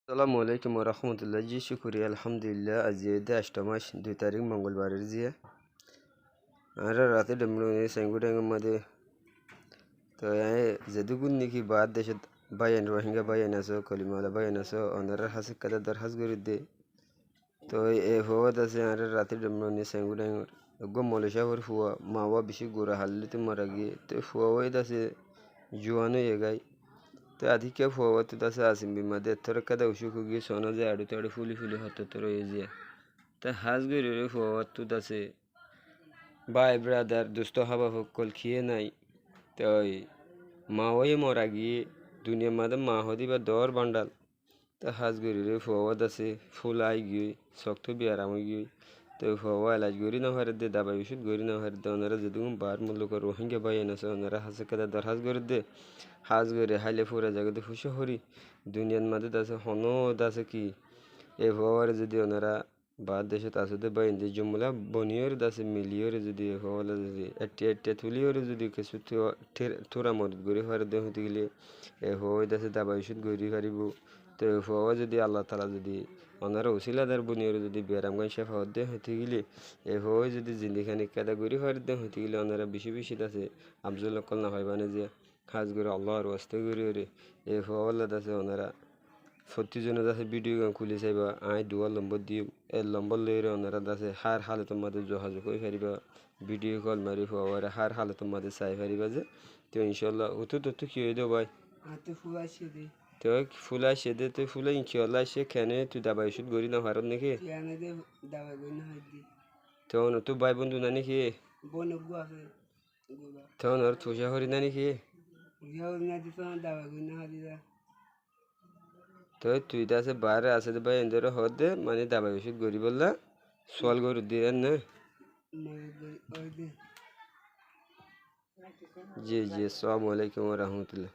আসসালামু আলাইকুম রহমতুল্লাহ। জি শুক্রিয়া আলহামদুলিল্লাহ। আজ 8 মাস 2 তারিখ মঙ্গলবারের জিয়া আর রাতে ডেমরুনি সেঙ্গুডেঙ্গের মধ্যে তো যেদুগুন নাকি বাদ দেশে বাইন রোহিঙ্গা বাইন আছো কলিমালা বাইন আছো ওনারা হাসি কাদা দরখাস করে দে তো হওয়াত আছে আর রাতে ডেমরুনি সেঙ্গুডেঙ্গর গম মলেশাবর ফুয়া মাওয়া বেশি গোড়া হাল্লিতে মারা গিয়ে তো ফুয়া ওই আছে জোয়ানো এগাই তো আধিক্য ফুয়াত আছে আসিম বিমাদে তোর কাদা উসুক গিয়ে সোনা যে আড়ু তাড়ু ফুলি ফুলি হতো তোর ওই যে তা হাজ গরি রে ফুয়াত আছে ভাই ব্রাদার দুস্থ হাবা সকল খেয়ে নাই তো ওই মা ওই মরা গিয়ে দুনিয়ার মাঝে মা হদি বা দর বান্ডাল তা হাজ গরি রে ফুয়াত আছে ফুল আই গিয়ে শক্ত বিয়ারাম গিয়ে তো ফুয়া এলাজ গরি না হারে দে দাবাই ওষুধ গরি না হারে দে ওনারা যদি বার মূল্য করে রোহিঙ্গা বাই এনেছে ওনারা হাসে কাদা দর হাজ গরি দে হাজ গরি হাইলে ফুরা জায়গাতে খুশি হরি দুনিয়ার মাঝে আছে হনদ আছে কি এ হওয়ার যদি ওনারা বাদ দেশে তাসুদে বা ইন্দি জুমলা বনিয়র দাসে মিলিয়র যদি হওয়ালে যদি এট্টে তুলিয়র যদি কিছু থোড়া মদত গড়ি হওয়ার দেহ হতে গেলে এ হওয়ার দাসে দাবা ওষুধ গড়ি পারিব তো হওয়া যদি আল্লাহ তালা যদি ওনারা ওসিলাদার বনিয়র যদি বেরামগান শেফ হওয়ার দেহ হতে গেলে এ হওয়ার যদি জিন্দিখানি কাদা গড়ি হওয়ার দেহ হতে গেলে ওনারা বেশি বেশি দাসে আফজল অকল না হয় মানে যে খাস করে আল্লাহর ওয়াস্তে গড়ি ওরে এ হওয়ার দাসে ওনারা 40 জনের আছে ভিডিও গান খুলে চাইবা আই দুয়া নম্বর দিয়ে এর নম্বর লইরে ওনারা আছে হার হালতের মধ্যে যোগাযোগ করে পারিবা ভিডিও কল মারি হওয়ার হার হালতের মধ্যে চাই পারিবা যে তো ইনশাল্লাহ অতো তো কি হয়ে দেবো ভাই তো ফুল আসে দে তো ফুলে ইনশাল্লাহ আসে খেনে তুই দাবা ওষুধ গড়ি না ভারত নাকি তখন তো ভাই বন্ধু না নাকি তখন ওর থুসা হরি না নাকি তো তুই তো আছে বাইরে আছে তো ভাই এদের হদে মানে দাবাই ওষুধ গড়ি বললা সোয়াল গরু দিয়ে না জি জি আসসালামু আলাইকুম রহমতুল্লাহ।